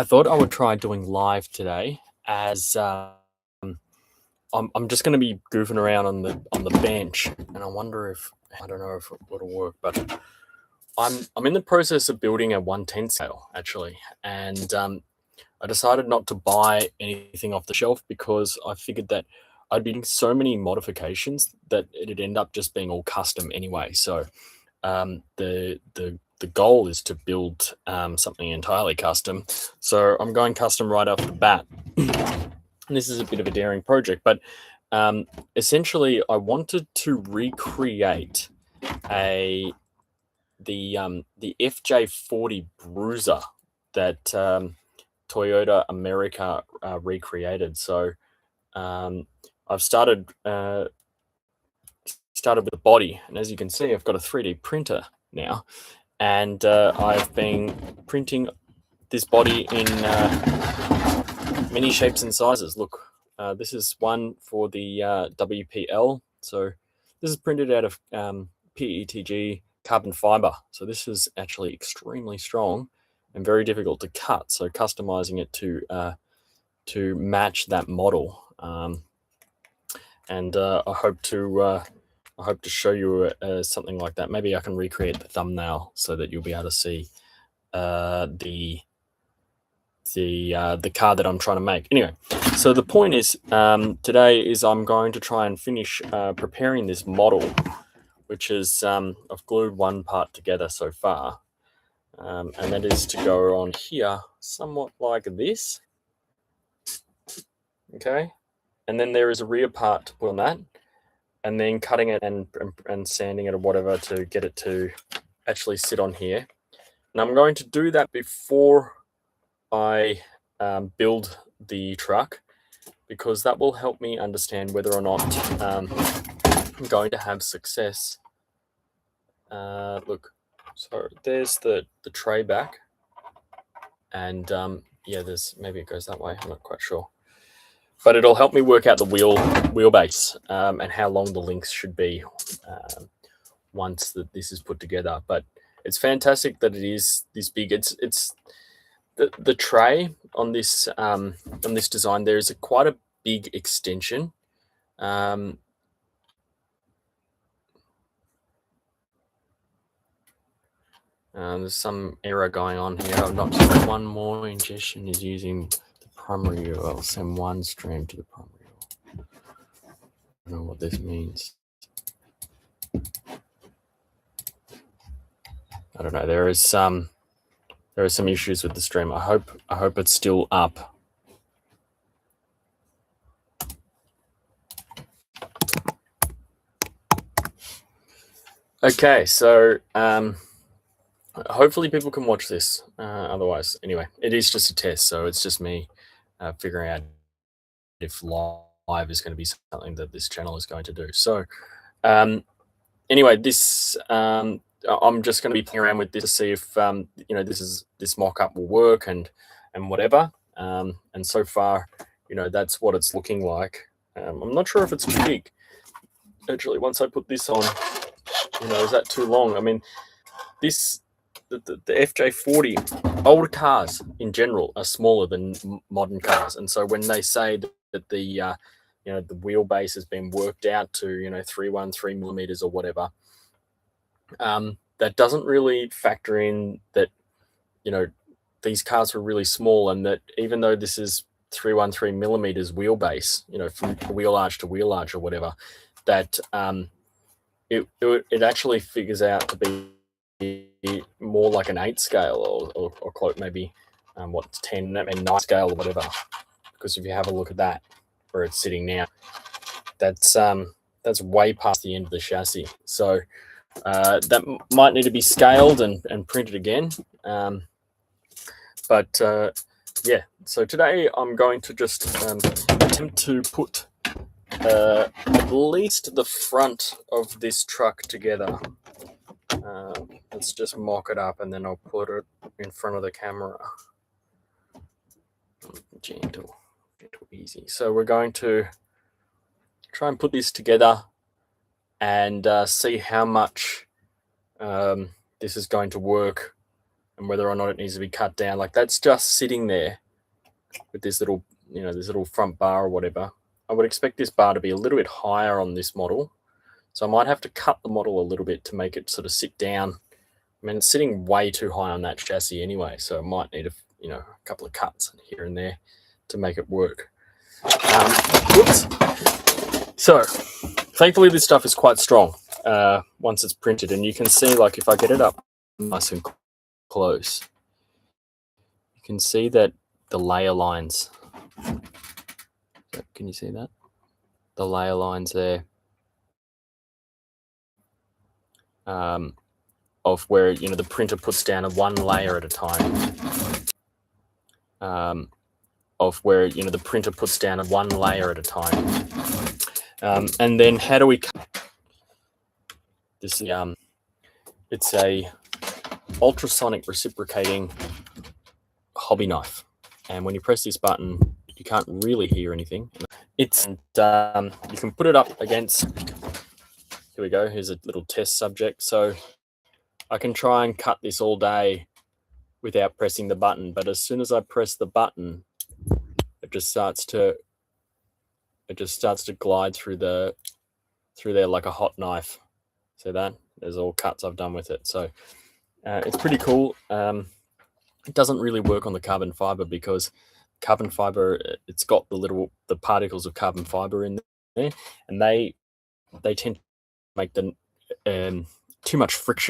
thought I would try doing live today as I'm just going to be goofing around on the bench, and I wonder if I don't know if it'll work, but I'm in the process of building a 110 scale actually, and I decided not to buy anything off the shelf because I figured that I'd be doing so many modifications that it'd end up just being all custom anyway. So the goal is to build something entirely custom. So I'm going custom right off the bat. And this is a bit of a daring project, but essentially I wanted to recreate the FJ40 Bruiser that Toyota America recreated. So I've started with the body, and as you can see, I've got a 3D printer now, and I've been printing this body in many shapes and sizes. Look, this is one for the WPL. So this is printed out of PETG carbon fiber. So this is actually extremely strong and very difficult to cut. So customizing it to match that model, and I hope to show you something like that. Maybe I can recreate the thumbnail so that you'll be able to see the car that I'm trying to make. Anyway, so the point is today is I'm going to try and finish preparing this model, which is I've glued one part together so far, and that is to go on here somewhat like this. Okay, and then there is a rear part to put on that, and then cutting it and sanding it or whatever to get it to actually sit on here. And I'm going to do that before I build the truck, because that will help me understand whether or not I'm going to have success. Look, so there's the tray back, and yeah, there's, maybe it goes that way, I'm not quite sure, but it'll help me work out the wheelbase and how long the links should be once this is put together. But it's fantastic that it is this big. It's the tray on this design. There is quite a big extension. There's some error going on here. I've not seen one more ingestion is using the primary URL. Send one stream to the primary URL. I don't know what this means. I don't know. There are some issues with the stream. I hope it's still up. Okay, so hopefully people can watch this. Otherwise, anyway, it is just a test, so it's just me figuring out if live is going to be something that this channel is going to do. So anyway, this I'm just going to be playing around with this to see if this mock-up will work and whatever. And so far, that's what it's looking like. I'm not sure if it's too big. Actually, once I put this on, is that too long? I mean, the FJ40, old cars in general are smaller than modern cars, and so when they say that the the wheelbase has been worked out to 313 millimeters or whatever, that doesn't really factor in that these cars are really small, and that even though this is 313 millimeters wheelbase, from wheel arch to wheel arch or whatever, that it actually figures out to be more like an 8 scale or maybe 10 and 9 scale or whatever. Because if you have a look at that where it's sitting now, that's way past the end of the chassis. So that might need to be scaled and printed again. But yeah, so today I'm going to just attempt to put at least the front of this truck together. Let's just mock it up, and then I'll put it in front of the camera. Gentle, easy. So we're going to try and put this together and see how much this is going to work and whether or not it needs to be cut down. Like that's just sitting there with this little, this little front bar or whatever. I would expect this bar to be a little bit higher on this model. So I might have to cut the model a little bit to make it sort of sit down. I mean, it's sitting way too high on that chassis anyway, so I might need a couple of cuts here and there to make it work. Whoops. So thankfully this stuff is quite strong once it's printed, and you can see, like, if I get it up nice and close, you can see that the layer lines, can you see that? The layer lines there of where, the printer puts down a one layer at a time. Of where, the printer puts down a one layer at a time. And then how do we cut this? It's a ultrasonic reciprocating hobby knife, and when you press this button, you can't really hear anything. You can put it up against, here we go, here's a little test subject. So I can try and cut this all day without pressing the button, but as soon as I press the button, it just starts to glide through there like a hot knife. See that? There's all cuts I've done with it. So it's pretty cool. It doesn't really work on the carbon fiber because carbon fiber, it's got the particles of carbon fiber in there, and they tend to make too much friction